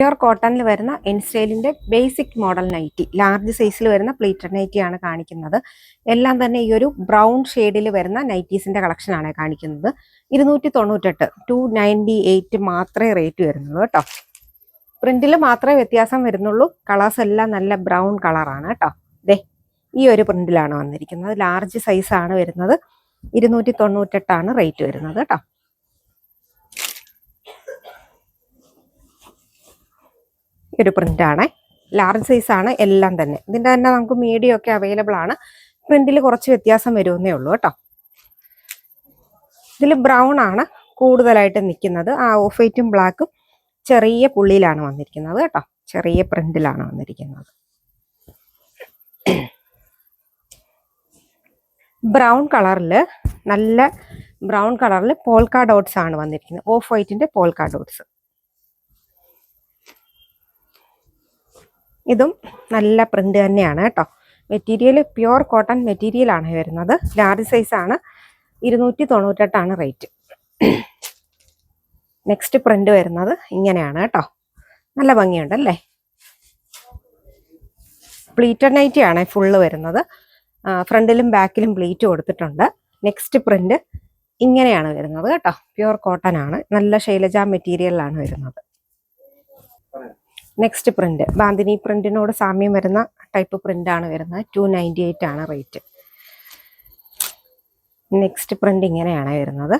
Pure കോട്ടണിൽ വരുന്ന എൻ സ്റ്റൈലിന്റെ ബേസിക് മോഡൽ നൈറ്റി, ലാർജ് സൈസിൽ വരുന്ന പ്ലീറ്റഡ് നൈറ്റി ആണ് കാണിക്കുന്നത്. എല്ലാം തന്നെ ഈ ഒരു ബ്രൗൺ ഷെയ്ഡിൽ വരുന്ന നൈറ്റീസിന്റെ കളക്ഷൻ ആണ് കാണിക്കുന്നത്. 298, 298 മാത്രമേ റേറ്റ് വരുന്നുള്ളൂ കേട്ടോ. പ്രിന്റിൽ മാത്രമേ വ്യത്യാസം വരുന്നുള്ളൂ. കളേഴ്സ് എല്ലാം നല്ല ബ്രൗൺ കളറാണ് കേട്ടോ. ദേ ഈ ഒരു പ്രിന്റിലാണ് വന്നിരിക്കുന്നത്. ലാർജ് സൈസ് ആണ് വരുന്നത്. 298 ആണ് റേറ്റ് വരുന്നത് കേട്ടോ. ഒരു പ്രിന്റ് ആണ്, ലാർജ് സൈസ് ആണ് എല്ലാം തന്നെ. ഇതിന്റെ തന്നെ നമുക്ക് മീഡിയം ഒക്കെ അവൈലബിൾ ആണ്. പ്രിന്റിൽ കുറച്ച് വ്യത്യാസം വരുമെന്നേ ഉള്ളൂ കേട്ടോ. ഇതിൽ ബ്രൗൺ ആണ് കൂടുതലായിട്ട് നിൽക്കുന്നത്. ആ ഓഫ് വൈറ്റും ബ്ലാക്കും ചെറിയ പുള്ളിയിലാണ് വന്നിരിക്കുന്നത് കേട്ടോ. ചെറിയ പ്രിന്റിലാണ് വന്നിരിക്കുന്നത്. ബ്രൗൺ കളറിൽ, നല്ല ബ്രൗൺ കളറിൽ പോൾക്ക ഡോട്ട്സ് ആണ് വന്നിരിക്കുന്നത്. ഓഫ് വൈറ്റിന്റെ പോൾക്ക ഡോട്ട്സ്. ഇതും നല്ല പ്രിന്റ് തന്നെയാണ് കേട്ടോ. മെറ്റീരിയൽ പ്യുർ കോട്ടൺ മെറ്റീരിയൽ ആണ് വരുന്നത്. ലാർജ് സൈസ് ആണ്. 298 ആണ് റേറ്റ്. നെക്സ്റ്റ് പ്രിന്റ് വരുന്നത് ഇങ്ങനെയാണ് കേട്ടോ. നല്ല ഭംഗിയുണ്ടല്ലേ. പ്ലീറ്റഡ് നൈറ്റി ആണ് ഫുള്ള് വരുന്നത്. ഫ്രണ്ടിലും ബാക്കിലും പ്ലീറ്റ് കൊടുത്തിട്ടുണ്ട്. നെക്സ്റ്റ് പ്രിന്റ് ഇങ്ങനെയാണ് വരുന്നത് കേട്ടോ. പ്യുർ കോട്ടൺ ആണ്. നല്ല ശൈലജ മെറ്റീരിയലാണ് വരുന്നത്. നെക്സ്റ്റ് പ്രിന്റ് ബാന്തിനി പ്രിന്റിനോട് സാമ്യം വരുന്ന ടൈപ്പ് പ്രിന്റ് ആണ് വരുന്നത്. 298 ആണ് റേറ്റ്. നെക്സ്റ്റ് പ്രിന്റ് ഇങ്ങനെയാണ് വരുന്നത്.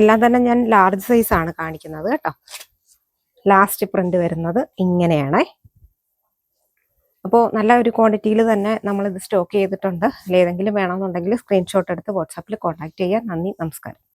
എല്ലാം തന്നെ ഞാൻ ലാർജ് സൈസ് ആണ് കാണിക്കുന്നത് കേട്ടോ. ലാസ്റ്റ് പ്രിന്റ് വരുന്നത് ഇങ്ങനെയാണ്. അപ്പോൾ നല്ല ഒരു ക്വാണ്ടിറ്റിയിൽ തന്നെ നമ്മളിത് സ്റ്റോക്ക് ചെയ്തിട്ടുണ്ട്. ഏതെങ്കിലും വേണമെന്നുണ്ടെങ്കിൽ സ്ക്രീൻഷോട്ട് എടുത്ത് വാട്സാപ്പിൽ കോൺടാക്ട് ചെയ്യാം. നന്ദി, നമസ്കാരം.